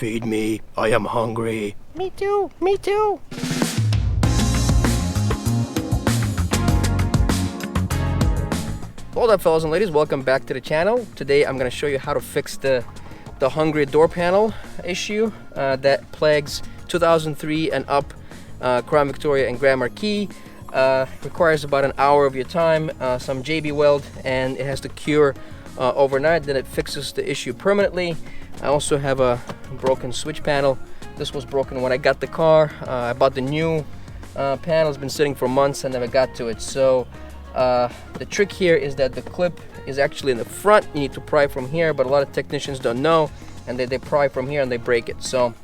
Feed me, I am hungry. Me too, me too. Hold up, fellas and ladies, welcome back to the channel. Today I'm going to show you how to fix the hungry door panel issue that plagues 2003 and up Crown Victoria and Grand Marquis. Requires about an hour of your time, some JB weld, and it has to cure overnight. Then it fixes the issue permanently. I also have a broken switch panel. This was broken when I got the car. I bought the new panel. It's been sitting for months and never got to it. So the trick here is that the clip is actually in the front. You need to pry from here, but a lot of technicians don't know, and they pry from here and they break it. So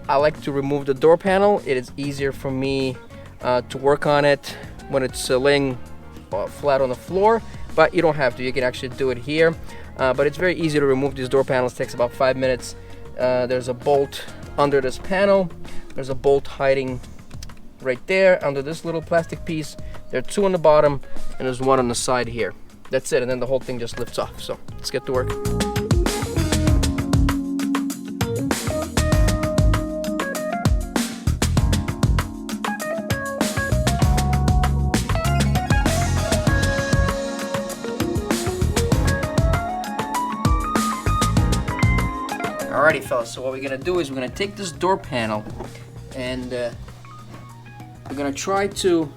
I like to remove the door panel. It is easier for me to work on it when it's laying flat on the floor, but you don't have to. You can actually do it here, but it's very easy to remove these door panels. It takes about 5 minutes. There's a bolt under this panel. There's a bolt hiding right there under this little plastic piece. There are two on the bottom and there's one on the side here. That's it, and then the whole thing just lifts off. So let's get to work. Alrighty, fellas, so what we're gonna do is we're gonna take this door panel and we're gonna try to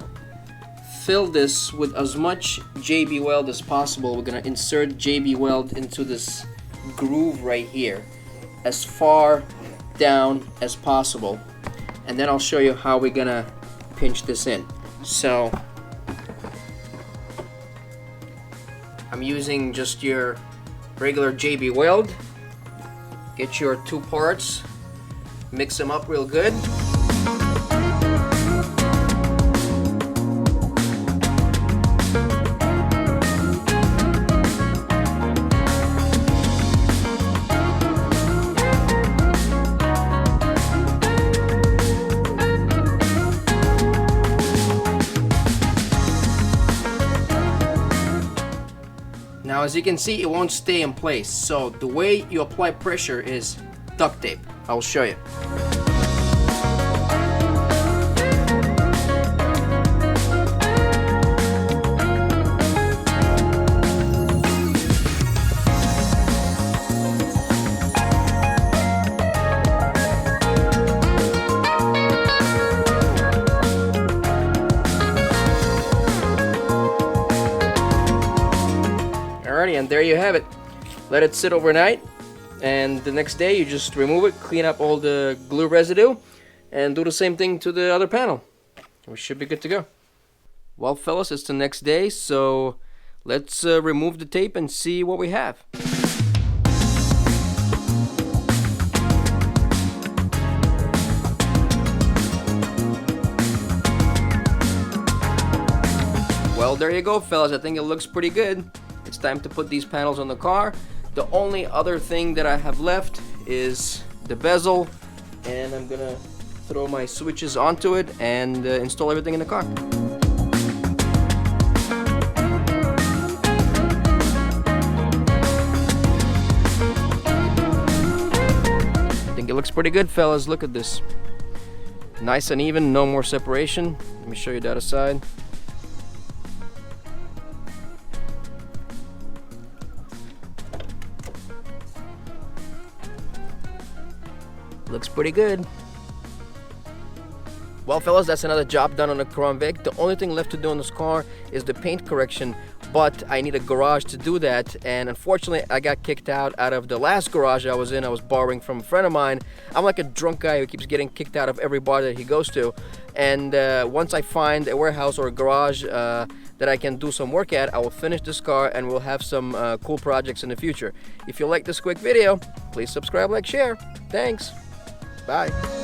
fill this with as much JB weld as possible. We're gonna insert JB weld into this groove right here as far down as possible, and then I'll show you how we're gonna pinch this in. So I'm using just your regular JB weld. Get your two parts, mix them up real good. Now, as you can see, it won't stay in place. So the way you apply pressure is duct tape. I'll show you. Alrighty, and there you have it. Let it sit overnight, and the next day you just remove it, clean up all the glue residue, and do the same thing to the other panel. We should be good to go. Well, fellas, it's the next day, so let's remove the tape and see what we have. Well, there you go, fellas. I think it looks pretty good. It's time to put these panels on the car. The only other thing that I have left is the bezel, and I'm gonna throw my switches onto it and install everything in the car. I think it looks pretty good, fellas. Look at this. Nice and even, no more separation. Let me show you the other side. Looks pretty good. Well, fellas, that's another job done on the Crown Vic. The only thing left to do on this car is the paint correction, but I need a garage to do that, and unfortunately I got kicked out of the last garage I was in. I was borrowing from a friend of mine. I'm like a drunk guy who keeps getting kicked out of every bar that he goes to, and once I find a warehouse or a garage that I can do some work at, I will finish this car and we'll have some cool projects in the future. If you like this quick video, please subscribe, like, share. Thanks. Bye.